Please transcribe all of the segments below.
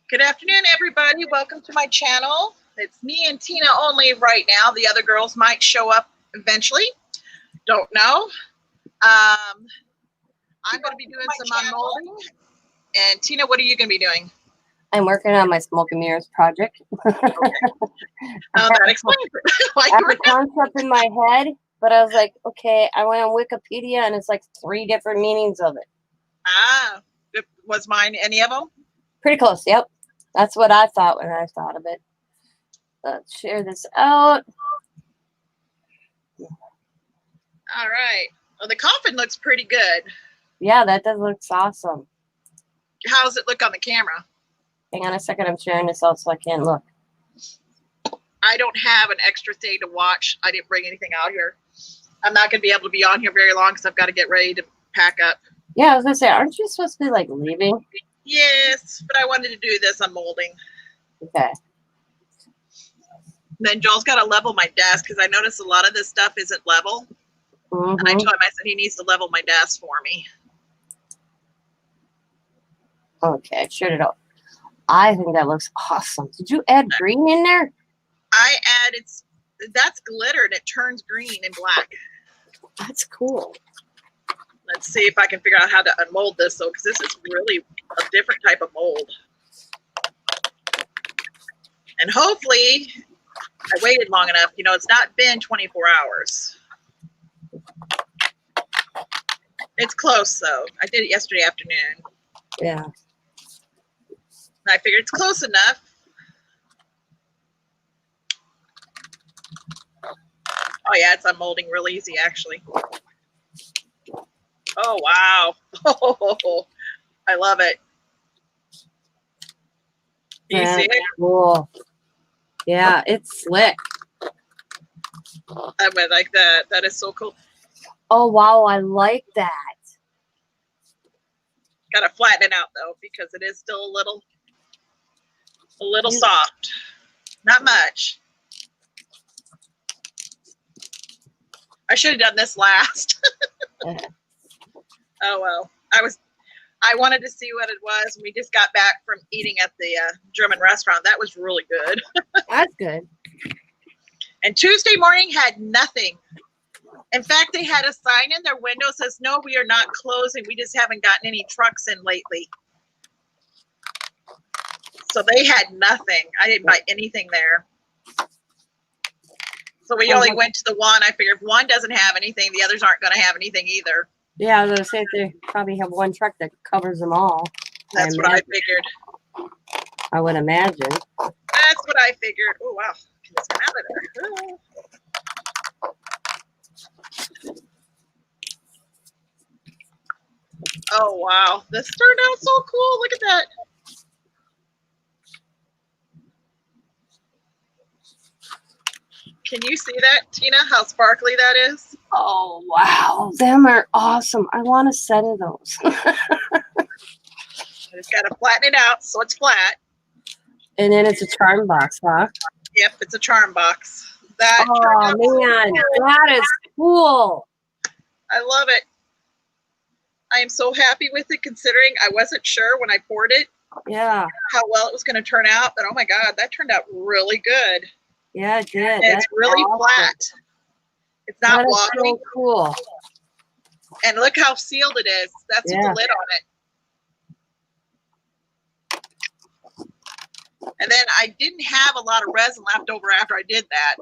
Good afternoon, everybody. Welcome to my channel. It's me and Tina only right now. The other girls might show up eventually. Don't know. I'm going to be doing some unmolding. And Tina, what are you going to be doing? I'm working on my smoke and mirrors project. Okay. That explains it. I have a concept in my head, but I was like, okay, I went on Wikipedia and it's like 3 different meanings of it. Ah, was mine any of them? Pretty close, yep. That's what I thought when I thought of it. Let's share this out. All right. Well, the coffin looks pretty good. Yeah, that does look awesome. How does it look on the camera? Hang on a second, I'm sharing this out so I can look. I don't have an extra thing to watch. I didn't bring anything out here. I'm not going to be able to be on here very long because I've got to get ready to pack up. Yeah, I was going to say, aren't you supposed to be like leaving? Yes, but I wanted to do this unmolding. Okay. Then Joel's got to level my desk because I noticed a lot of this stuff isn't level. And I told him, I said, he needs to level my desk for me. Okay, I shared it out. I think that looks awesome. Did you add green in there? I added, that's glitter and it turns green and black. That's cool. Let's see if I can figure out how to unmold this though, because this is really a different type of mold. And hopefully I waited long enough. You know, it's not been 24 hours. It's close though. I did it yesterday afternoon. Yeah. I figured it's close enough. Oh yeah, it's unmolding real easy actually. Oh wow. Oh, I love it. You see it? Cool. Yeah, it's slick. I went like that. That is so cool. Oh wow, I like that. Gotta flatten it out though, because it is still a little soft. Not much. I should have done this last. Oh well. I wanted to see what it was. We just got back from eating at the German restaurant. That was really good. That's good. And Tuesday morning had nothing. In fact, they had a sign in their window that says, no, we are not closing. We just haven't gotten any trucks in lately. So they had nothing. I didn't buy anything there. So we only went to the one. I figured if one doesn't have anything, the others aren't going to have anything either. Yeah, I was going to say they probably have one truck that covers them all. That's what I figured. I would imagine. That's what I figured. Oh, wow. Can this come out of there? Oh, wow. This turned out so cool. Look at that. Can you see that, Tina, how sparkly that is? Oh, wow. Them are awesome. I want a set of those. I just got to flatten it out so it's flat. And then it's a charm box, huh? Yep, it's a charm box. That oh, man. That is cool. I love it. I am so happy with it considering I wasn't sure when I poured it. Yeah. How well it was going to turn out. But oh my God, that turned out really good. Yeah, it did. And it's really flat. It's not watery. So cool. And look how sealed it is. That's with the lid on it. And then I didn't have a lot of resin left over after I did that.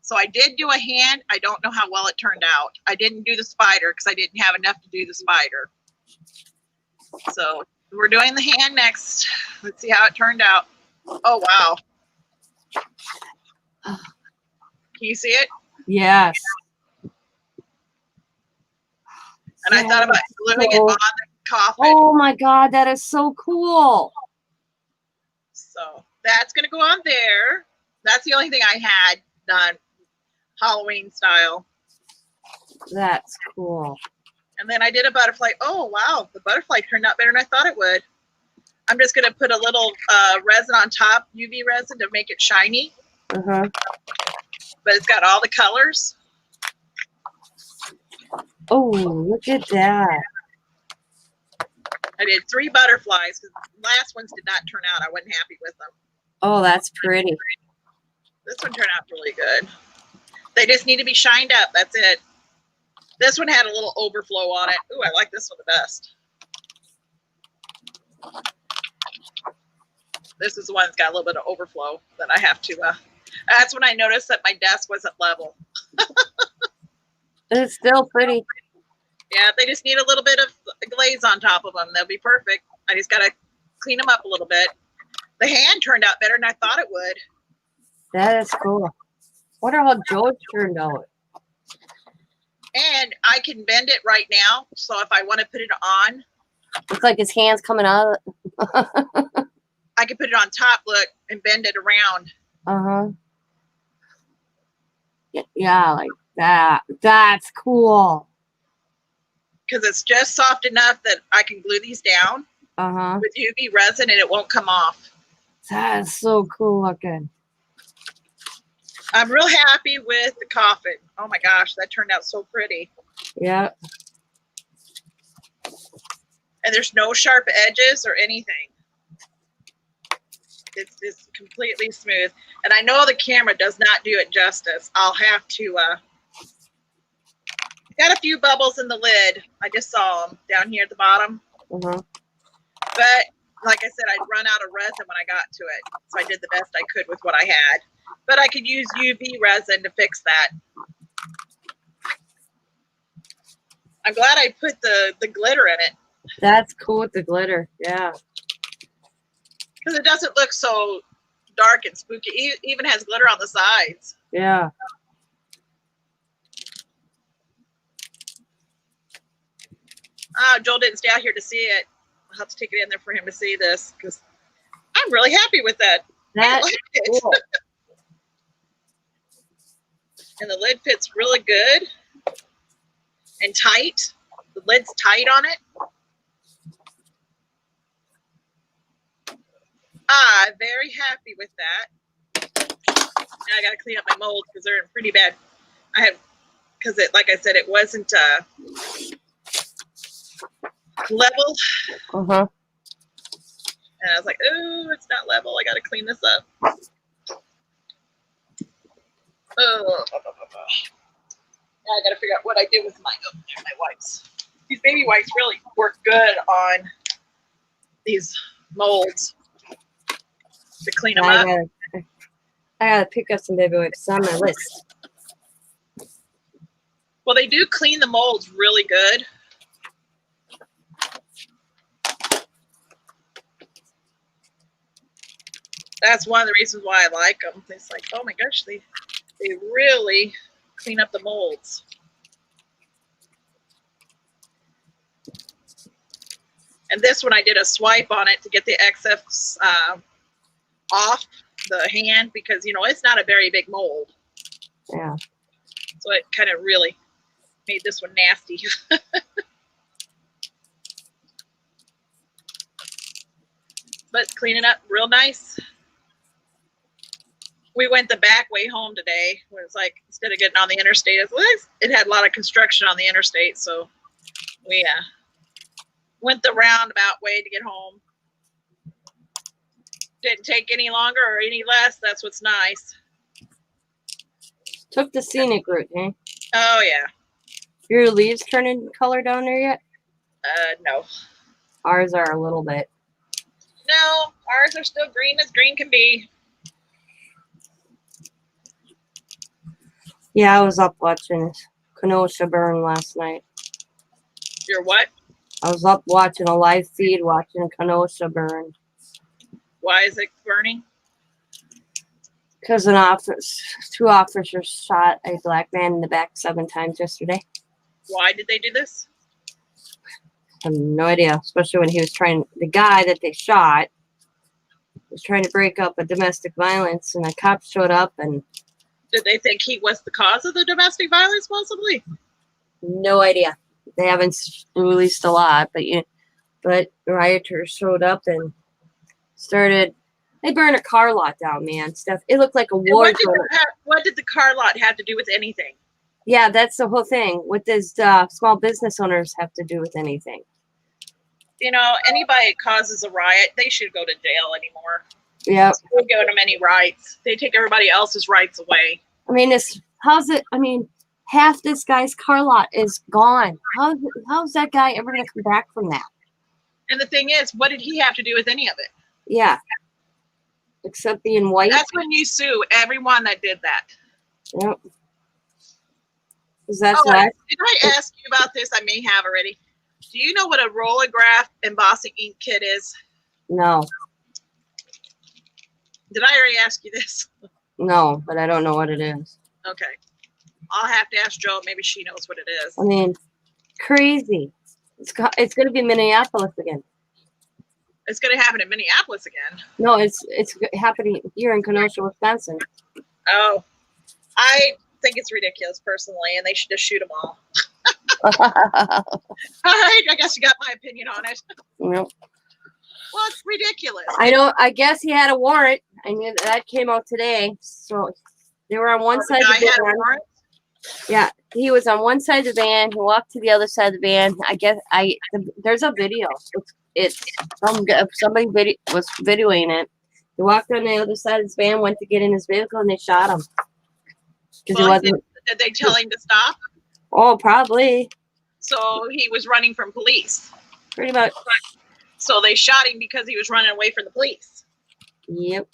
So I did do a hand. I don't know how well it turned out. I didn't do the spider because I didn't have enough to do the spider. So we're doing the hand next. Let's see how it turned out. Oh, wow. Can you see it? Yes. And I thought about gluing it on the coffin. Oh my God, that is so cool. So that's going to go on there. That's the only thing I had done Halloween style. That's cool. And then I did a butterfly. Oh, wow. The butterfly turned out better than I thought it would. I'm just going to put a little resin on top, UV resin, to make it shiny. Uh-huh. But it's got all the colors. Oh, look at that. I did 3 butterflies because last ones did not turn out. I wasn't happy with them. Oh, that's pretty. This one turned out really good. They just need to be shined up. That's it. This one had a little overflow on it. Ooh, I like this one the best. This is the one that's got a little bit of overflow that I have to, that's when I noticed that my desk wasn't level. It's still pretty. Yeah, they just need a little bit of glaze on top of them. They'll be perfect. I just got to clean them up a little bit. The hand turned out better than I thought it would. That is cool. Wonder how George turned out. And I can bend it right now. So if I want to put it on. Looks like his hand's coming out. I can put it on top, look, and bend it around. Uh-huh. Yeah, like that. That's cool. Because it's just soft enough that I can glue these down with UV resin and it won't come off. That's so cool looking. I'm real happy with the coffin. Oh my gosh, that turned out so pretty. Yeah. And there's no sharp edges or anything. It's completely smooth. And I know the camera does not do it justice. I'll have to, got a few bubbles in the lid. I just saw them down here at the bottom. But like I said, I'd run out of resin when I got to it. So I did the best I could with what I had. But I could use UV resin to fix that. I'm glad I put the glitter in it. That's cool with the glitter. Yeah. Because it doesn't look so dark and spooky. It even has glitter on the sides. Yeah. Oh, Joel didn't stay out here to see it. I'll have to take it in there for him to see this because I'm really happy with that. That's cool. And the lid fits really good and tight. The lid's tight on it. Very happy with that. Now I got to clean up my molds because they're in pretty bad. Because it, like I said, it wasn't level. And I was like, oh, it's not level. I got to clean this up. Oh, now I got to figure out what I did with my wipes. These baby wipes really work good on these molds to clean them up. I gotta pick up some baby wipes. It's on my list. Well, they do clean the molds really good. That's one of the reasons why I like them. It's like, oh my gosh, they really clean up the molds. And this one I did a swipe on it to get the excess off the hand because, you know, it's not a very big mold. Yeah. So it kind of really made this one nasty. But clean it up real nice. We went the back way home today. Where it's like, instead of getting on the interstate, it had a lot of construction on the interstate. So we went the roundabout way to get home. Didn't take any longer or any less. That's what's nice. Took the scenic route, eh? Oh, yeah. Your leaves turning color down there yet? No. Ours are a little bit. No, ours are still green as green can be. Yeah, I was up watching Kenosha burn last night. You're what? I was up watching a live feed watching Kenosha burn. Why is it burning? Because two officers shot a black man in the back 7 times yesterday. Why did they do this? I have no idea, especially when he was the guy that they shot was trying to break up a domestic violence, and the cops showed up and... Did they think he was the cause of the domestic violence, possibly? No idea. They haven't released a lot, but rioters showed up and started... They burned a car lot down, man. Stuff. It looked like a war zone. What did the car lot have to do with anything? Yeah, that's the whole thing. What does small business owners have to do with anything? You know, anybody that causes a riot, they should go to jail anymore. Yep. They don't give them any rights. They take everybody else's rights away. I mean, half this guy's car lot is gone. How's that guy ever going to come back from that? And the thing is, what did he have to do with any of it? Yeah. Except being white. That's when you sue everyone that did that. Yep. Because that's why. Did I ask you about this? I may have already. Do you know what a rollograph embossing ink kit is? No. Did I already ask you this? No, but I don't know what it is. Okay. I'll have to ask Jo. Maybe she knows what it is. I mean, crazy. It's going to be Minneapolis again. It's going to happen in Minneapolis again. No, it's happening here in Kenosha, Wisconsin. Oh, I think it's ridiculous personally, and they should just shoot them all. All right, I guess you got my opinion on it. Nope. Well, it's ridiculous. I know. I guess he had a warrant. I knew that came out today. So they were on one side of the van. Yeah, he was on one side of the van. He walked to the other side of the van. There's a video. It's somebody was videoing it. He walked on the other side of his van, went to get in his vehicle, and they shot him. Did they tell him to stop? Oh, probably. So he was running from police. Pretty much. So they shot him because he was running away from the police. Yep.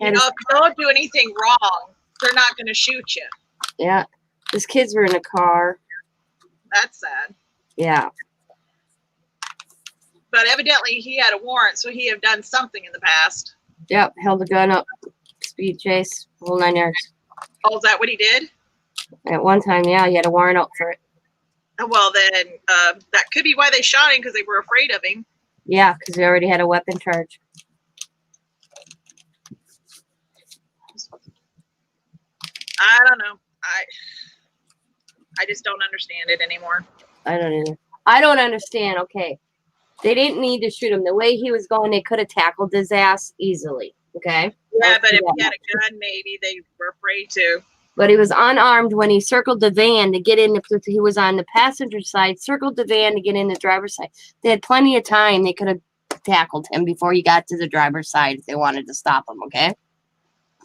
You know, if you don't do anything wrong, they're not going to shoot you. Yeah. His kids were in a car. That's sad. Yeah. But evidently he had a warrant, so he had done something in the past. Yep. Held a gun up. Speed chase. Whole 9 yards. Oh, is that what he did? At one time, yeah, he had a warrant out for it. Well, then that could be why they shot him, because they were afraid of him. Yeah, because he already had a weapon charge. I don't know. I just don't understand it anymore. I don't either. I don't understand. Okay. They didn't need to shoot him. The way he was going, they could have tackled his ass easily. Okay? Yeah, but if he had a gun, maybe they were afraid to. But he was unarmed when he circled the van to get in. He was on the passenger side, circled the van to get in the driver's side. They had plenty of time. They could have tackled him before he got to the driver's side if they wanted to stop him, okay?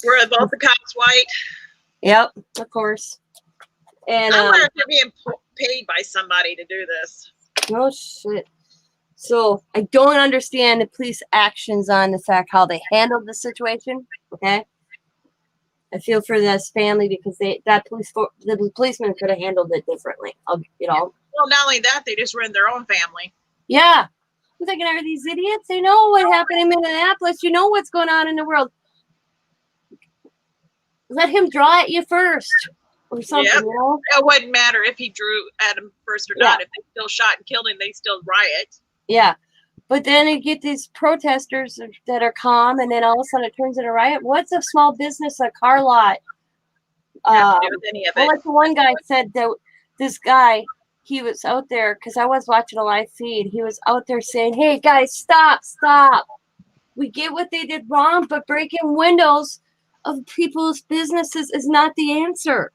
Were both the cops white? Yep, of course. And I wonder if they're being paid by somebody to do this. No shit. So I don't understand the police actions on the fact how they handled the situation, okay? I feel for this family because the policeman could have handled it differently. You know. Well, not only that, they just ruined their own family. Yeah, I'm thinking, are these idiots? They know what happened in Minneapolis. You know what's going on in the world. Let him draw at you first, or something. Yep. You know? It wouldn't matter if he drew at him first or not. If they still shot and killed him, they still riot. Yeah. But then you get these protesters that are calm, and then all of a sudden it turns into a riot. What's a small business, a car lot? Nothing to do with any of it. Like the one guy said that this guy, he was out there, because I was watching a live feed. He was out there saying, hey, guys, stop. We get what they did wrong, but breaking windows of people's businesses is not the answer.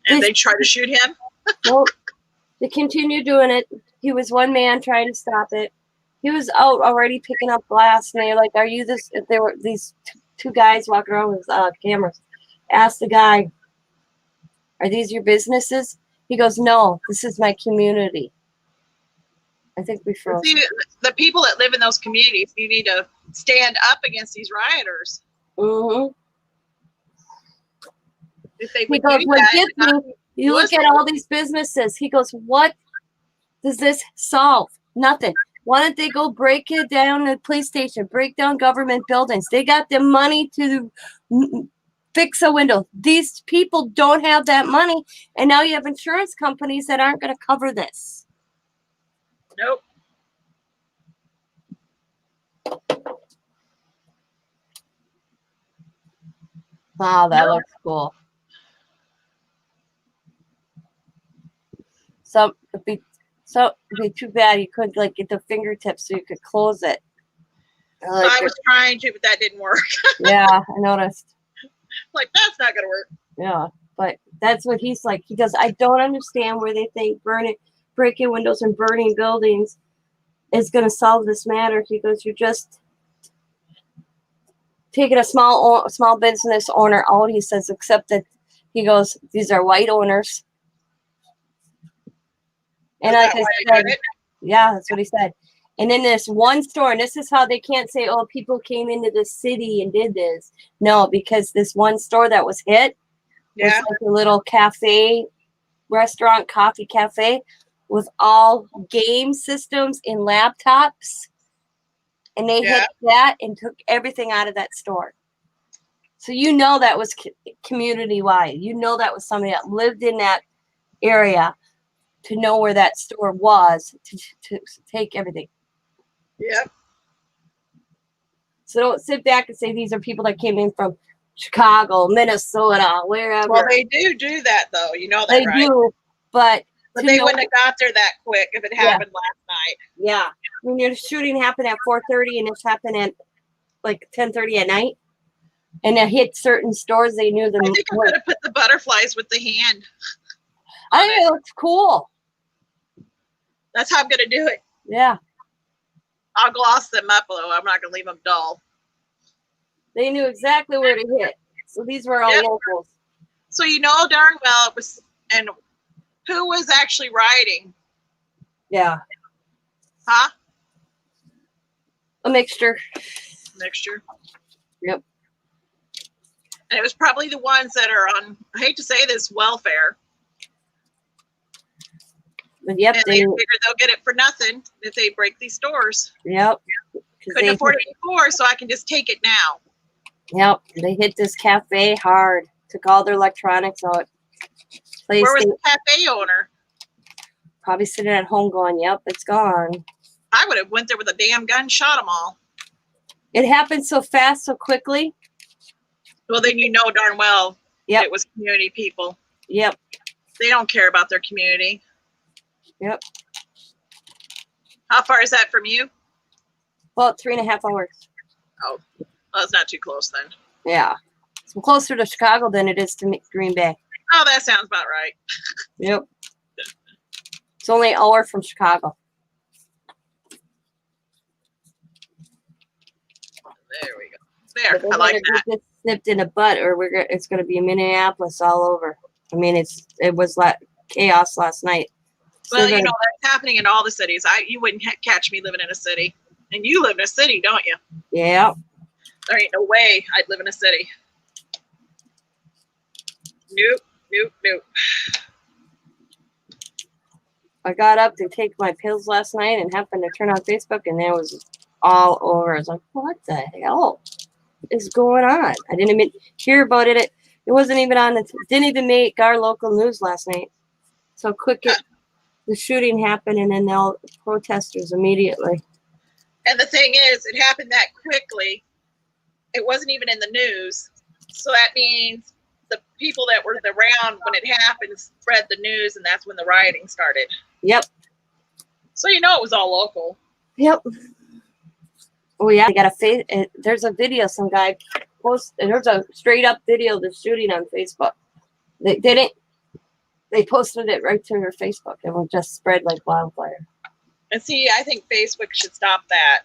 And they try to shoot him? Well, they continue doing it. He was one man trying to stop it. He was out already picking up glass, and they're like, are you this? If there were these two guys walking around with cameras, asked the guy, are these your businesses? He goes, no, this is my community. I think we froze. See, the people that live in those communities, you need to stand up against these rioters. Mm-hmm. If they He goes, what gets me, you look at all these businesses. He goes, what does this solve? Nothing. Why don't they go break it down at the police station, break down government buildings? They got the money to fix a window. These people don't have that money, and now you have insurance companies that aren't going to cover this. Nope. Wow, that looks cool. So it'd be too bad you couldn't like get the fingertips so you could close it. I was trying to, but that didn't work. Yeah, I noticed. Like, that's not gonna work. Yeah, but that's what he's like. He goes, I don't understand where they think breaking windows and burning buildings is going to solve this matter. He goes, you're just taking a small business owner out. He says, except that he goes, these are white owners. And Is like that I why I said, did it? yeah, that's what he said. And in this one store, and this is how they can't say, oh, people came into the city and did this. No, because this one store that was hit was Yeah. like a little cafe, restaurant, coffee cafe with all game systems and laptops. And they Yeah. hit that and took everything out of that store. So you know that was community wide. You know that was somebody that lived in that area to know where that store was to take everything. Yep. So don't sit back and say these are people that came in from Chicago, Minnesota, wherever. Well, they do that though. You know that, They right? do, but They wouldn't have got there that quick if it happened last night. Yeah. When your shooting happened at 4:30 and this happened at like 10:30 at night, and it hit certain stores, they knew them. I think I'm going to put the butterflies with the hand. I think it looks cool. That's how I'm going to do it. Yeah. I'll gloss them up, though. I'm not going to leave them dull. They knew exactly where to hit. So these were all locals. So you know darn well it was, and who was actually riding? Yeah. Huh? A mixture. Mixture. Yep. And it was probably the ones that are on, I hate to say this, welfare. But yep. And they figure they'll get it for nothing if they break these stores. Yep. Couldn't afford it before, so I can just take it now. Yep. They hit this cafe hard. Took all their electronics out. Where was the cafe owner? Probably sitting at home going, yep, it's gone. I would have went there with a damn gun, shot them all. It happened so fast, so quickly. Well, then you know darn well it was community people. Yep. They don't care about their community. Yep. How far is that from you? Well, 3.5 hours. Oh, well, it's not too close then. Yeah. It's closer to Chicago than it is to Green Bay. Oh, that sounds about right. Yep. It's only an hour from Chicago. There we go. There, I like that. Get snipped in the butt, or it's going to be Minneapolis all over. I mean, it was like chaos last night. Well, you know that's happening in all the cities. You wouldn't catch me living in a city, and you live in a city, don't you? Yeah. There ain't no way I'd live in a city. Nope, nope, nope. I got up to take my pills last night and happened to turn on Facebook, and there was all over. I was like, what the hell is going on? I didn't even hear about it. It wasn't even on didn't even make our local news last night. So quick the shooting happened, and then all the protesters immediately. And the thing is, it happened that quickly. It wasn't even in the news. So that means the people that were around when it happened spread the news, and that's when the rioting started. Yep. So you know it was all local. Yep. Oh yeah, they got there's a video some guy posted. There's a straight up video of the shooting on Facebook. They posted it right to her Facebook, and it just spread like wildfire. And see, I think Facebook should stop that.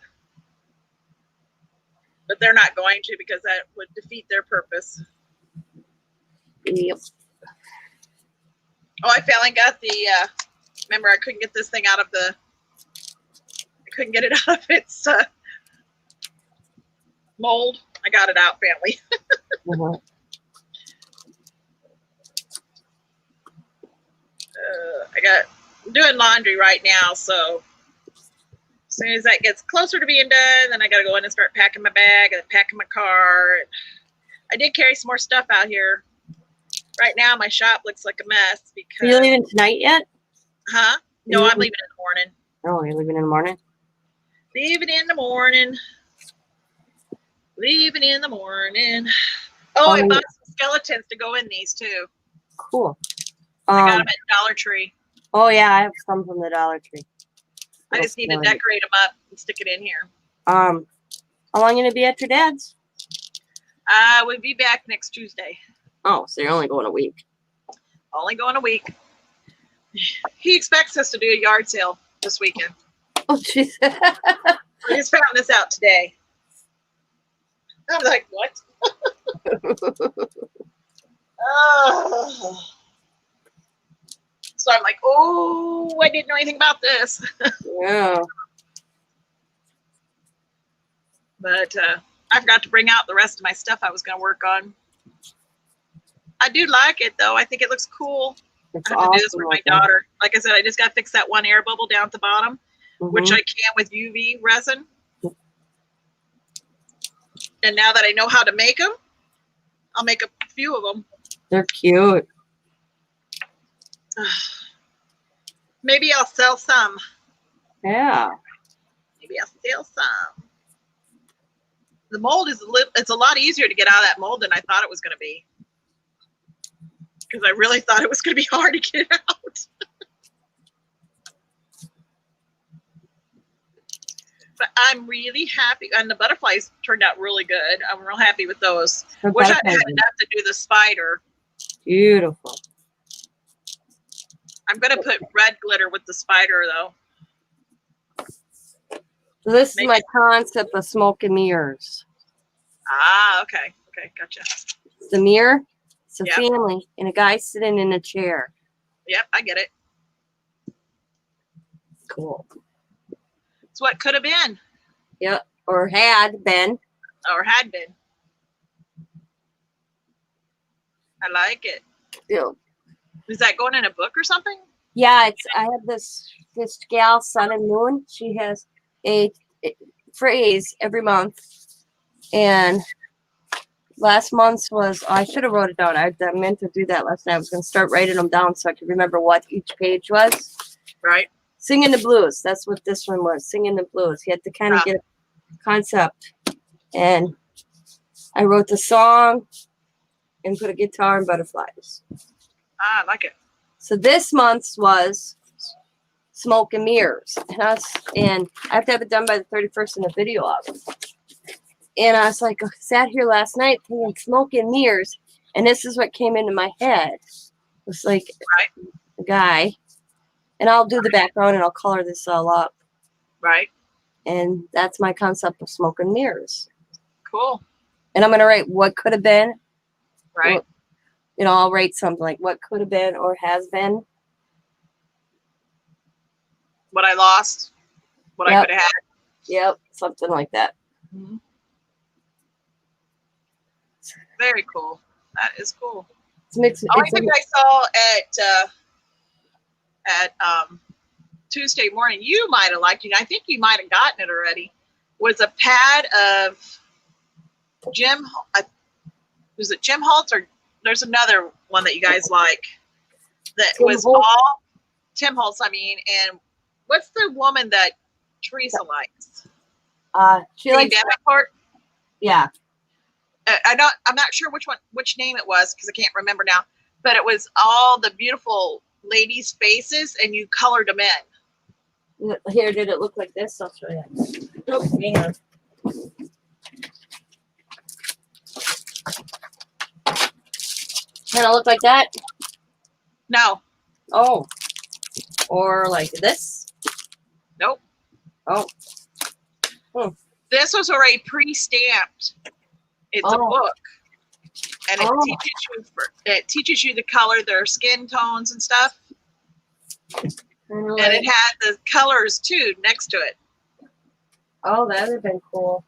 But they're not going to, because that would defeat their purpose. Yep. Oh, I finally got the, remember I couldn't get this thing out of I couldn't get it out of its mold. I got it out, family. Uh-huh. I'm doing laundry right now, so as soon as that gets closer to being done, then I got to go in and start packing my bag and packing my car. I did carry some more stuff out here. Right now, my shop looks like a mess because. Are you leaving tonight yet? Huh? No, I'm leaving in the morning. Oh, you're leaving in the morning? Leaving in the morning. Leaving in the morning. Oh, I bought some skeletons to go in these too. Cool. I got them at Dollar Tree. Oh yeah, I have some from the Dollar Tree. I just need to decorate them up and stick it in here. How long are you gonna be at your dad's? We'll be back next Tuesday. Oh, so you're only going a week. Only going a week. He expects us to do a yard sale this weekend. Oh, jeez. I just found this out today. I'm like, what? Oh. So I'm like, oh, I didn't know anything about this. Yeah. But I forgot to bring out the rest of my stuff I was going to work on. I do like it, though. I think it looks cool. It's I have to do this awesome with my looking. daughter. Like I said, I just got to fix that one air bubble down at the bottom, which Mhm. I can with UV resin. And now that I know how to make them, I'll make a few of them. They're cute. Maybe I'll sell some. Yeah. Maybe I'll sell some. The mold is it's a lot easier to get out of that mold than I thought it was going to be. Because I really thought it was going to be hard to get out. But I'm really happy. And the butterflies turned out really good. I'm real happy with those. The Wish I had butterflies enough to do the spider. Beautiful. I'm going to put red glitter with the spider, though. So this Make is my concept of smoke and mirrors. Ah, okay. Okay, gotcha. The mirror, it's a Yep. family and a guy sitting in a chair. Yep, I get it. Cool. It's what could have been Yep. Or had been. or had been. I like it. Yeah. Is that going in a book or something? Yeah, it's I have this gal, Sun and Moon. She has a phrase every month, and last month's was I should have wrote it down. I meant to do that last night. I was going to start writing them down so I could remember what each page was. Right. Singing the blues. That's what this one was. Singing the blues. You had to kind of Ah. get a concept, and I wrote the song and put a guitar and butterflies. Ah, I like it. So this month's was smoke and mirrors. And I have to have it done by the 31st in the video of it. And I was like, I sat here last night thinking smoke and mirrors. And this is what came into my head. It was like Right. a guy. And I'll do the background and I'll color this all up. Right. And that's my concept of smoke and mirrors. Cool. And I'm going to write what could have been. Right. You know, I'll write something like what could have been or has been. What I lost. What I Yep. could have had. Yep, something like that. Mhm. Very cool. That is cool. It's mixed. The only thing I saw at Tuesday morning, you might have liked it. I think you might have gotten it already. Was a pad of Jim. Was it Jim Holtz or there's another one that you guys like? That Tim was Holtz. all Tim Holtz. I mean, and what's the woman that Teresa likes? She likes. Davenport. Yeah. I'm not sure which name it was because I can't remember now. But it was all the beautiful ladies' faces, and you colored them in. Here, did it look like this? I'll show you. Oh, hang on. Kind of look like that? No, Oh. Or like this? nope. Oh. This was already pre-stamped. It's a Oh. book, and it Oh. teaches you to color their skin tones and stuff. Kinda And like- it had the colors too next to it. Oh, that would have been cool.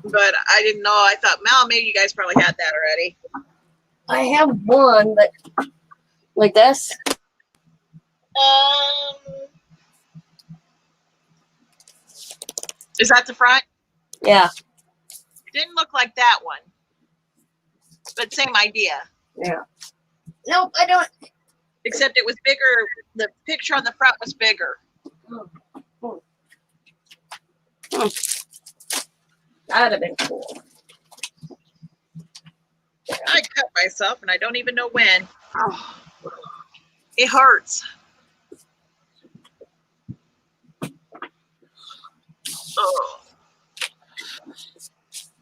But I didn't know. I thought, Mal, maybe you guys probably had that already. I have one, but like this. Is that the front? Yeah. Didn't look like that one, but same idea. Yeah. Nope, I don't. Except it was bigger. The picture on the front was bigger. That would have been cool. I cut myself, and I don't even know when. Oh, it hurts.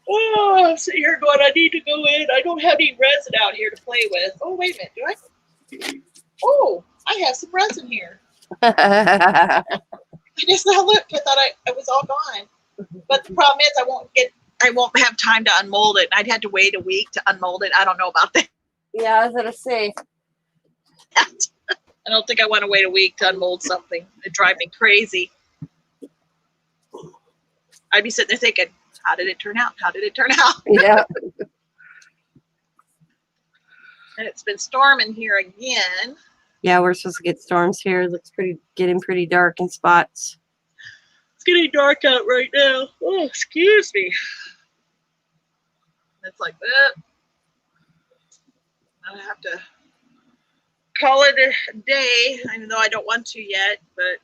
Oh, I'm sitting here going, I need to go in. I don't have any resin out here to play with. Oh, wait a minute. Do I? Oh, I have some resin here. I just now looked. I thought I was all gone. But the problem is I won't have time to unmold it. I'd had to wait a week to unmold it. I don't know about that. Yeah, I was gonna say. I don't think I want to wait a week to unmold something. It'd drive me crazy. I'd be sitting there thinking, how did it turn out? How did it turn out? Yeah. And it's been storming here again. Yeah, we're supposed to get storms here. It looks getting pretty dark in spots. It's getting dark out right now. Oh, excuse me. It's like that. I have to call it a day, even though I don't want to yet. But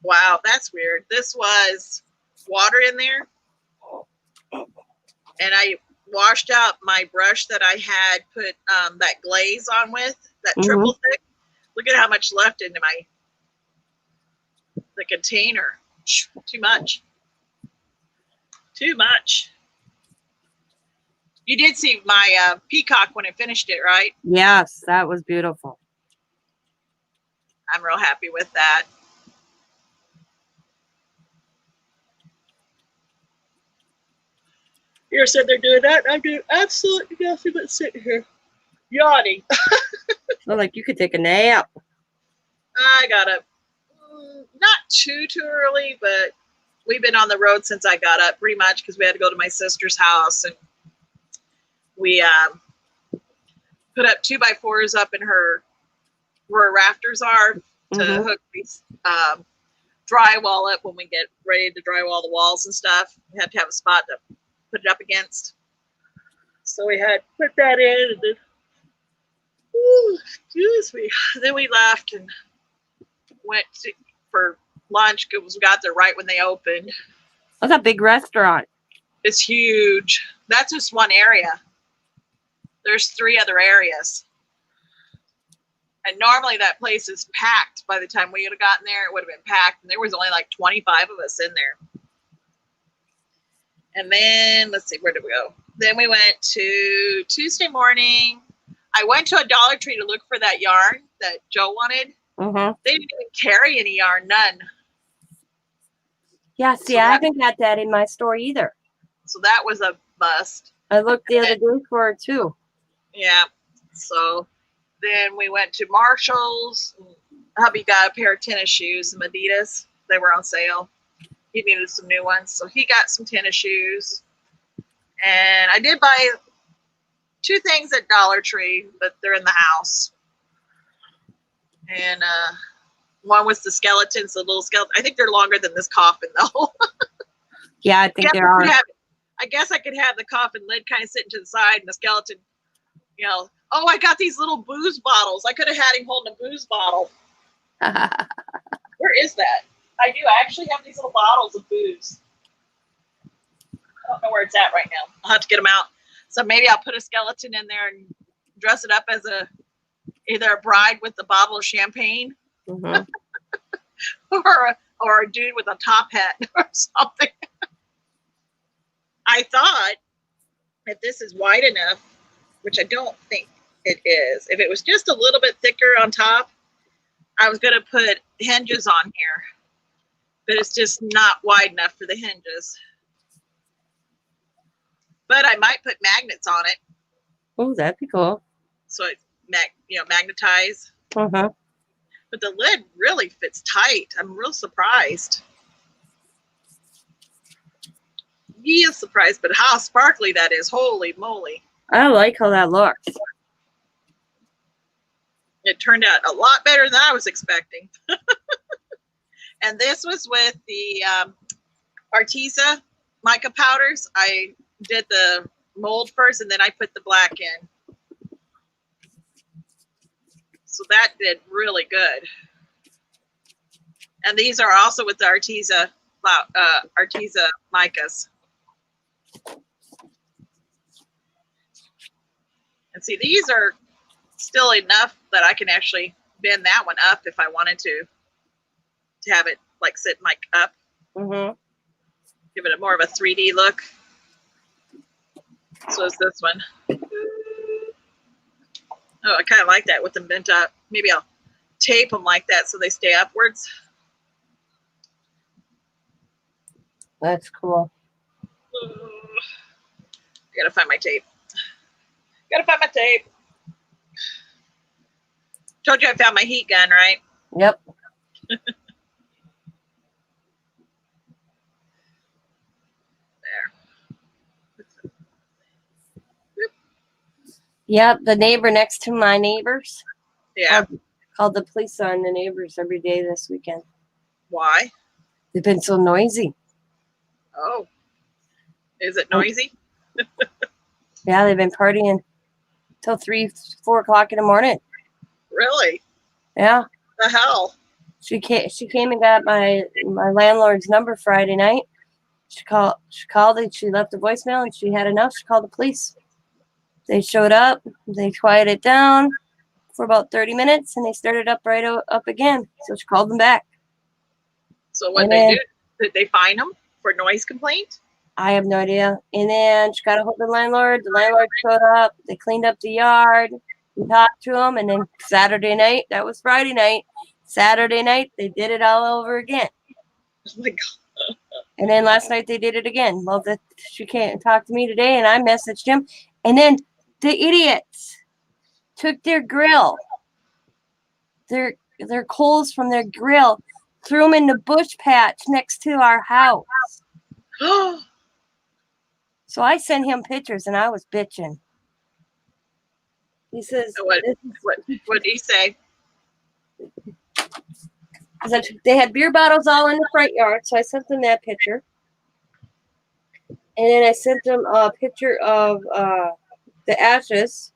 wow, that's weird. This was water in there, and I washed out my brush that I had put that glaze on with, that triple thick. Look at how much left into the container. Too much. Too much. You did see my peacock when I finished it, right? Yes, that was beautiful. I'm real happy with that. Here said they're doing that, and I'm doing absolutely nothing but sitting here yawning. Well, like you could take a nap. I got up not too early, but we've been on the road since I got up pretty much because we had to go to my sister's house, and we put up 2x4s up in her where her rafters are to hook these drywall up when we get ready to drywall the walls and stuff. We have to have a spot to put it up against. So we had put that in, and then excuse me. Then we left and went for lunch because we got there right when they opened. That's a big restaurant. It's huge. That's just one area. There's 3 other areas. And normally that place is packed. By the time we would have gotten there, it would have been packed. And there was only like 25 of us in there. And then, let's see, where did we go? Then we went to Tuesday morning. I went to a Dollar Tree to look for that yarn that Joe wanted. They didn't even carry any yarn, none. Yeah, see, I haven't got that in my store either. So that was a bust. I looked the other day for it too. Yeah. So then we went to Marshall's. Hubby got a pair of tennis shoes, some Adidas. They were on sale. He needed some new ones. So he got some tennis shoes. And I did buy 2 things at Dollar Tree, but they're in the house. And one was the skeletons, the little skeleton. I think they're longer than this coffin, though. Yeah, I think they are. I guess I could have the coffin lid kind of sitting to the side and the skeleton, you know. Oh, I got these little booze bottles. I could have had him holding a booze bottle. Where is that? I do. I actually have these little bottles of booze. I don't know where it's at right now. I'll have to get them out. So maybe I'll put a skeleton in there and dress it up as either a bride with a bottle of champagne or a dude with a top hat or something. I thought if this is wide enough, which I don't think it is, if it was just a little bit thicker on top, I was going to put hinges on here, but it's just not wide enough for the hinges. But I might put magnets on it. Oh, that'd be cool. So it magnetize. Uh-huh. But the lid really fits tight. I'm real surprised. Yeah, surprised, but how sparkly that is. Holy moly. I like how that looks. It turned out a lot better than I was expecting. And this was with the Arteza mica powders. I did the mold first, and then I put the black in. So that did really good. And these are also with the Arteza micas. And see, these are still enough that I can actually bend that one up if I wanted to have it like sit mic up. Give it a more of a 3D look. So is this one. Oh, I kind of like that with them bent up. Maybe I'll tape them like that so they stay upwards. That's cool. I gotta find my tape. Told you I found my heat gun, right? Yep. Yep. The neighbor next to my neighbors Yeah. called the police on the neighbors every day this weekend. Why? They've been so noisy. Oh. Is it noisy? Yeah, they've been partying till 3, 4 o'clock in the morning. Really? Yeah. The hell? She came and got my landlord's number Friday night. She called and she left a voicemail and she had enough. She called the police. They showed up. They quieted down for about 30 minutes and they started up again. So she called them back. So what they do? Did they fine them for noise complaint? I have no idea. And then she got a hold of the landlord. The landlord showed up. They cleaned up the yard. We talked to him. And then Saturday night, that was Friday night. Saturday night, they did it all over again. Oh my God. And then last night they did it again. Well, she can't talk to me today, and I messaged him. And then the idiots took their grill, their coals from their grill, threw them in the bush patch next to our house. So I sent him pictures, and I was bitching. He says, what did he say? They had beer bottles all in the front yard, so I sent them that picture. And then I sent them a picture of the ashes.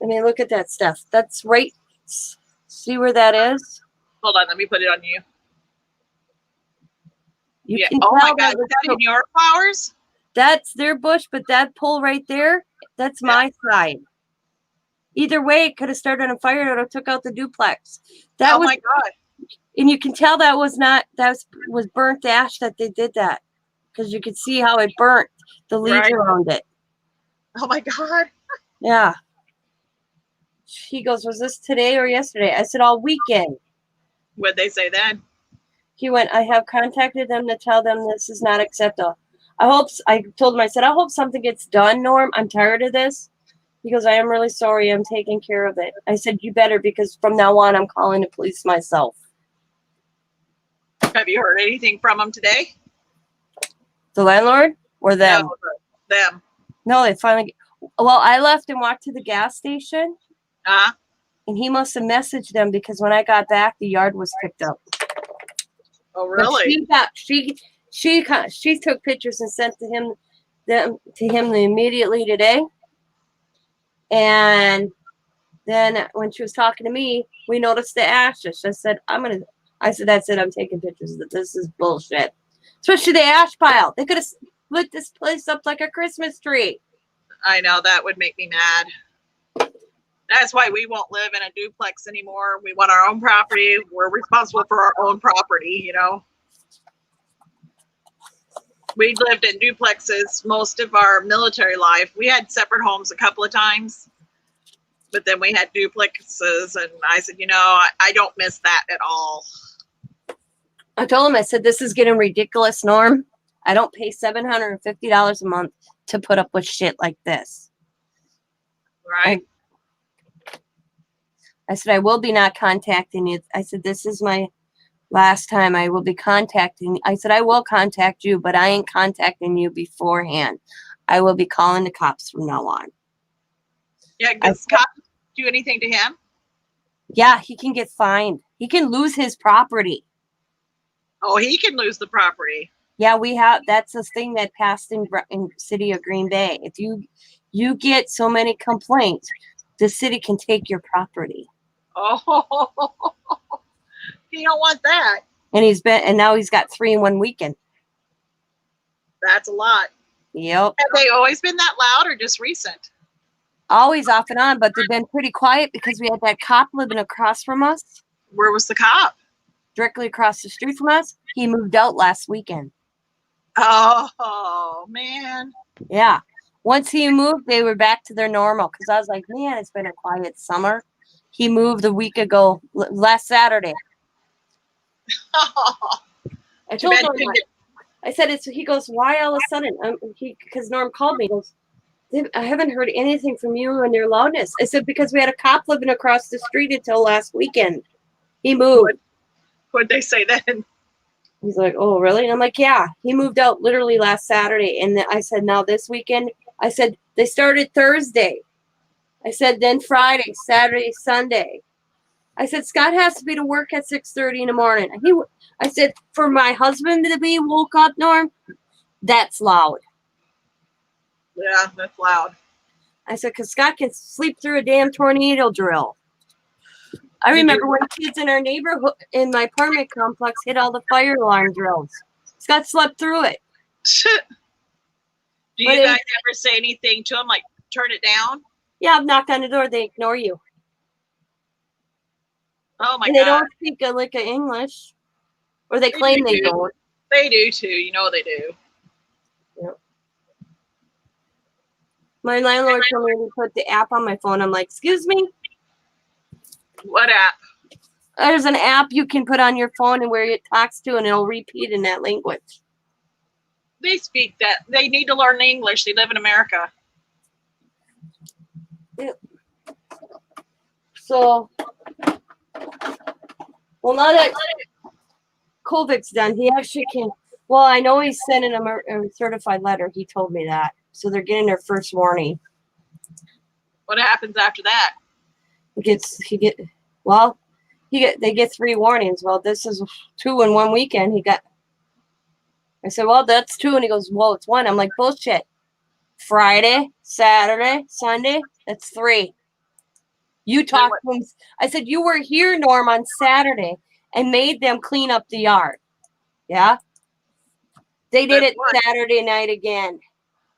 I mean, look at that stuff. That's right. See where that is? Hold on, let me put it on you. You can Oh my tell God, is that in your flowers? That's their bush, but that pole right there, that's my side. Either way, it could have started on fire. It would have took out the duplex. Oh my God. And you can tell that was burnt ash that they did that. Because you could see how it burnt the leaves around it. Oh my God. Yeah. He goes, was this today or yesterday? I said, all weekend. What'd they say then? He went, I have contacted them to tell them this is not acceptable. I told him, I said, I hope something gets done, Norm. I'm tired of this. He goes, I am really sorry. I'm taking care of it. I said, you better, because from now on, I'm calling the police myself. Have you heard anything from them today? The landlord or them? No, them. No, they finally. Well, I left and walked to the gas station. Uh-huh. And he must have messaged them because when I got back, the yard was picked up. Oh, really? She took pictures and sent them to him immediately today. And then when she was talking to me, we noticed the ashes. I said, that's it. I'm taking pictures. This is bullshit. Especially the ash pile. They could have lit this place up like a Christmas tree. I know, that would make me mad. That's why we won't live in a duplex anymore. We want our own property. We're responsible for our own property, you know. We lived in duplexes most of our military life. We had separate homes a couple of times, but then we had duplexes, and I said, I don't miss that at all. I told him, I said, this is getting ridiculous, Norm. I don't pay $750 a month to put up with shit like this. Right. I said, I will be not contacting you. I said, this is my last time I will be contacting. I said, I will contact you, but I ain't contacting you beforehand. I will be calling the cops from now on. Yeah, does cops do anything to him? Yeah, he can get fined. He can lose his property. Oh, he can lose the property. Yeah, that's a thing that passed in city of Green Bay. If you get so many complaints, the city can take your property. Oh, you don't want that. And now he's got 3 in 1 weekend. That's a lot. Yep. Have they always been that loud or just recent? Always off and on, but they've been pretty quiet because we had that cop living across from us. Where was the cop? Directly across the street from us. He moved out last weekend. Oh, man. Yeah. Once he moved, they were back to their normal because I was like, man, it's been a quiet summer. He moved a week ago, last Saturday. Oh, I told him, I said, he goes, why all of a sudden? Because Norm called me. He goes, I haven't heard anything from you and your loudness. I said, because we had a cop living across the street until last weekend. He moved. What'd they say then? He's like, oh, really? And I'm like, yeah. He moved out literally last Saturday. And I said, now this weekend, I said, they started Thursday. I said, then Friday, Saturday, Sunday. I said, Scott has to be to work at 6:30 in the morning. I said, for my husband to be woke up, Norm, that's loud. Yeah, that's loud. I said, because Scott can sleep through a damn tornado drill. I remember when kids in our neighborhood, in my apartment complex, hit all the fire alarm drills. Scott slept through it. Do you guys ever say anything to him, like turn it down? Yeah, I've knocked on the door. They ignore you. Oh my God. They don't speak like English. Or they claim they don't. They do too. You know they do. Yep. My landlord told me to put the app on my phone. I'm like, excuse me? What app? There's an app you can put on your phone and where it talks to, and it'll repeat in that language. They speak that. They need to learn English. They live in America. Yep. So, well, now that COVID's done, he actually can. Well, I know he's sending them a certified letter. He told me that. So they're getting their first warning. What happens after that? They get 3 warnings. Well, this is 2 in 1 weekend. I said, well, that's 2. And he goes, well, it's 1. I'm like, bullshit. Friday, Saturday, Sunday, that's 3. You talked to him. I said, you were here, Norm, on Saturday and made them clean up the yard. Yeah? They did it Saturday night again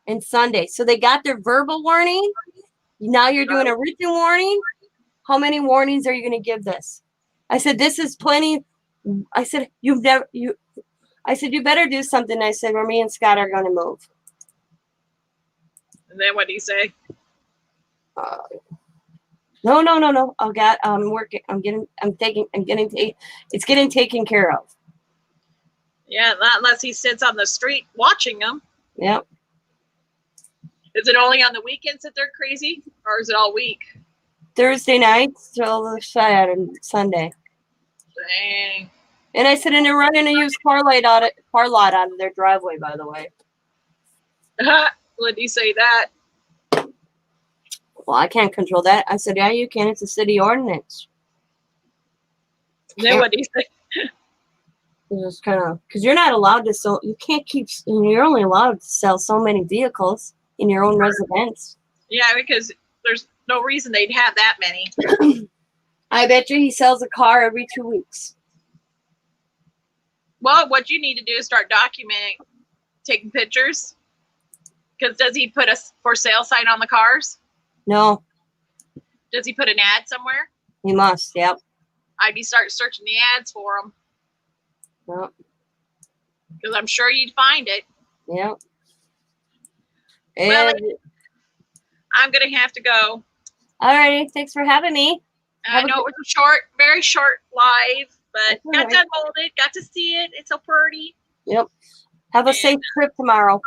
and Sunday. So they got their verbal warning. Now you're doing a written warning. How many warnings are you going to give this? I said, this is plenty. I said, you better do something. I said, where me and Scott are going to move. And then what did he say? No. I'm working. It's getting taken care of. Yeah, not unless he sits on the street watching them. Yep. Is it only on the weekends that they're crazy, or is it all week? Thursday nights till Saturday, Sunday. Dang. And I said, and they're running a used car lot out of their driveway, by the way. Would he say that? Well, I can't control that. I said, yeah, you can. It's a city ordinance. Then what did he say? Just kind of, because you're not allowed to sell. You can't keep. You're only allowed to sell so many vehicles in your own residence. Yeah, because there's no reason they'd have that many. I bet you he sells a car every 2 weeks. Well, what you need to do is start documenting, taking pictures. Because does he put a for sale sign on the cars? No. Does he put an ad somewhere? He must, yep. I'd be start searching the ads for them. Yep. Because I'm sure you'd find it. Yep. Well, I'm going to have to go. Alrighty, thanks for having me. I know it was a very short live, but got to unmold it, got to see it. It's so pretty. Yep. Have a safe trip tomorrow.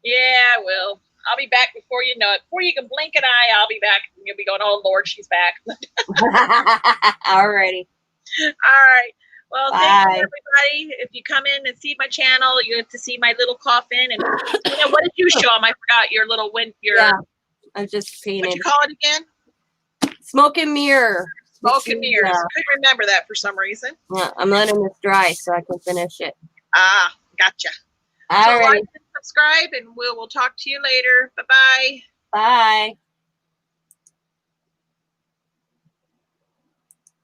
Yeah, I will. I'll be back before you know it. Before you can blink an eye, I'll be back. And you'll be going, oh, Lord, she's back. Alrighty. All right. Well, thank you, everybody. If you come in and see my channel, you have to see my little coffin. And what did you show them? I forgot your little I just painted. What you call it again? Smoke and mirror. Smoke and mirrors. Couldn't remember that for some reason. Yeah, I'm letting this dry so I can finish it. Ah, gotcha. All right. So like and subscribe, and we'll talk to you later. Bye-bye. Bye.